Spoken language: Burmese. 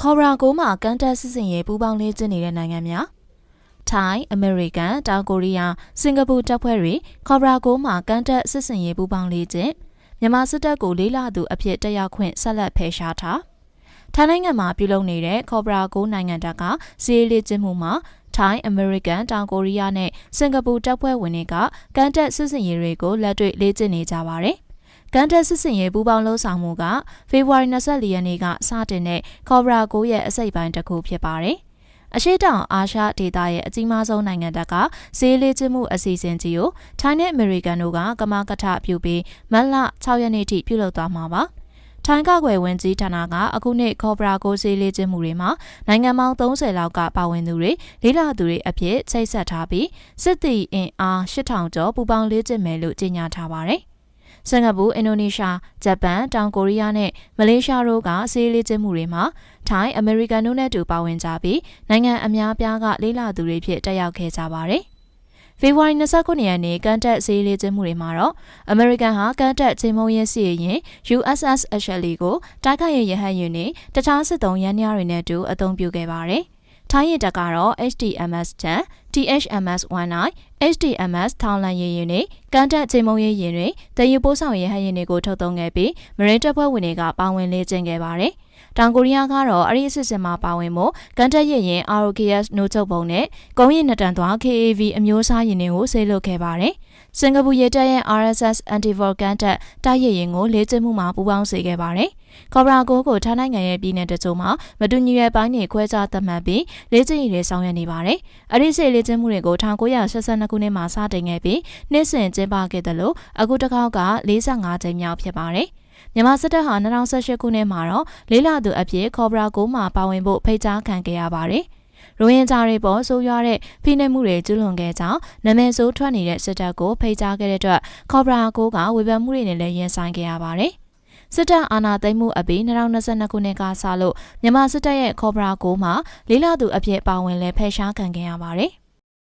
ခေါ်ရာကိုမှကန်တက်စစ်စင်ရေးပူးပေါင်းလေ့ကျင့်နေတဲ့နိုင်ငံများထိုင်းအမေရိကန်တောင်ကိုရီးယားစင်ကာပူတပ်ဖွဲ့တွေခေါ်ရာကိုမှကန်တက်စစ်စင်ရေးပူးပေါင်းလေ့ကျင့်မြန်မာစစ်တပ်ကိုလေးလာသူအဖြစ်တက်ရောက်ခွင့်ဆက်လက်ဖယ်ရှားထားထိုင်းနိုင်ငံမှာပြုလုပ်နေတဲ့ခေါ်ရာကိုနိုင်ငံတပ်ကစီးရေးလေ့ကျင့်မှုမှာထိုင်းအမေရိကန်တောင်ကိုရီးယားနဲ့စင်ကာပူတပ်ဖွဲ့ဝင်တွေကကန်တက်စစ်စင်ရေးတွေကိုလက်တွေ့လေ့ကျင့်နေကြပါတယ်ကန်တက်စစ်စင်ရေးပူးပေါင်းလှုပ်ဆောင်မှုကဖေဖော်ဝါရီ24ရက်နေ့ကစတင်တဲ့ခေါ်ရာကိုရဲ့အစိပ်ပိုင်းတစ်ခုဖြစ်ပါတယ်အရှိတောင်အာရှဒေသရဲ့အကြီးမားဆုံးနိုင်ငံတပ်ကဈေးလေးကျမှုအစီအစဉ်ကြီးကိုထိုင်းနဲ့အမေရိကန်တို့ကကမကထပြုပြီးမတ်လ6ရက်နေ့ထိပြုလုပ်သွားမှာပါထိုင်းကကွယ်ဝင်ကြီးဌာနကအခုနှစ်ခေါ်ရာကိုဈေးလေးကျမှုတွေမှာနိုင်ငံပေါင်း30လောက်ကပါဝင်သူတွေလေးလာသူတွေအဖြစ်ချိတ်ဆက်ထားပြီးစစ်သည်အင်အား8000ကျော်ပူးပေါင်းလေ့ကျင့်မယ်လို့ကြေညာထားပါတယ်စင်ကာပူအင်ဒိုနီးရှားဂျပန်တောင်ကိုရီးယားနဲ့မလေးရှားတို့ကစီးလေ့ကျင့်မှုတွေမှာထိုင်းအမေရိကန်တို့နဲ့တူပါဝင်ကြပြီးနိုင်ငံအများပြားကလေးလာသူတွေဖြစ်တက်ရောက်ခဲ့ကြပါတယ်ဖေဖော်ဝါရီ29ရက်နေ့ကန်တက်စီးလေ့ကျင့်မှုတွေမှာတော့အမေရိကန်ဟာကန်တက်ချိန်မုံရဲစီရင် USS Ashley ကိုတိုက်ခိုက်ရေးရဟတ်ယာဉ်နဲ့တခြားစစ်သုံးရန်များတွေနဲ့တူအသုံးပြုခဲ့ပါတယ်ထိုင်းရတပ်ကတော့ HTMS 10 THMS-19 HTMS ထောင်လန်ရေယာဉ်နဲ့ကန်တက်ချိန်မုံရေယာဉ်တွေတည်ယူပို့ဆောင်ရေးဟန်ယာဉ်တွေကိုထုတ်သုံးခဲ့ပြီးမရင်းတပ်ဖွဲ့ဝင်တွေကပါဝင်လေ့ကျင့်ခဲ့ပါတယ်။တောင်ကိုရီးယားကတော့အဲ့ဒီအစစ်အစင်မှာပါဝင်မှုကန်တက်ရေယာဉ် ROKS နိုးချုပ်ပုံနဲ့ကုန်းရည်နှစ်တန်သွား KAV အမျိုးအစားယာဉ်တွေကိုဆေးလွတ်ခဲ့ပါတယ်။စင်ကာပူရေတပ်ရဲ့ RSS Anti-Volcan တိုက်ရေယာဉ်ကိုလေ့ကျင့်မှုမှာပူးပေါင်းစေခဲ့ပါတယ်။ခေါ်ရာကိုထိုင်းနိုင်ငံရဲ့ပြည်နယ်တချို့မှာမတူညီတဲ့ပိုင်းတွေခွဲခြားသတ်မှတ်ပြီးလေ့ကျင့်ရေးတွေဆောင်ရွက်နေပါတယ်။အဲ့ဒီစေလေ့ကျင့်မှုတွေကို1982ခုနှစ်မှာစတင်ခဲ့ပြီးနှစ်စဉ်ကျင်းပခဲ့တယ်လို့အခုတစ်ခေါက်က45ကြိမ်မြောက်ဖြစ်ပါတယ်။မြန်မာစစ်တပ်ဟာ2018ခုနှစ်မှာတော့လေးလာသူအဖြစ်ခေါ်ရာကိုမှာပါဝင်ဖို့ဖိတ်ကြားခံခဲ့ရပါတယ်။ရိုဟင်ဂျာတွေပေါ်ဆိုးရွားတဲ့ဖိနှိပ်မှုတွေကျူးလွန်ခဲ့ကြောင်းနာမည်ဆိုးထွက်နေတဲ့စစ်တပ်ကိုဖိတ်ကြားခဲ့တဲ့အတွက်ခေါ်ရာကိုကဝေဖန်မှုတွေနဲ့လည်းရင်ဆိုင်ခဲ့ရပါတယ်။စစ်တပ်အာဏာသိမ်းမှုအပြီး2022ခုနှစ်ကစလို့မြန်မာစစ်တပ်ရဲ့ခေါ်ရာကိုမှာလေးလာသူအဖြစ်ပါဝင်လဲဖယ်ရှားခံခဲ့ရပါတယ်။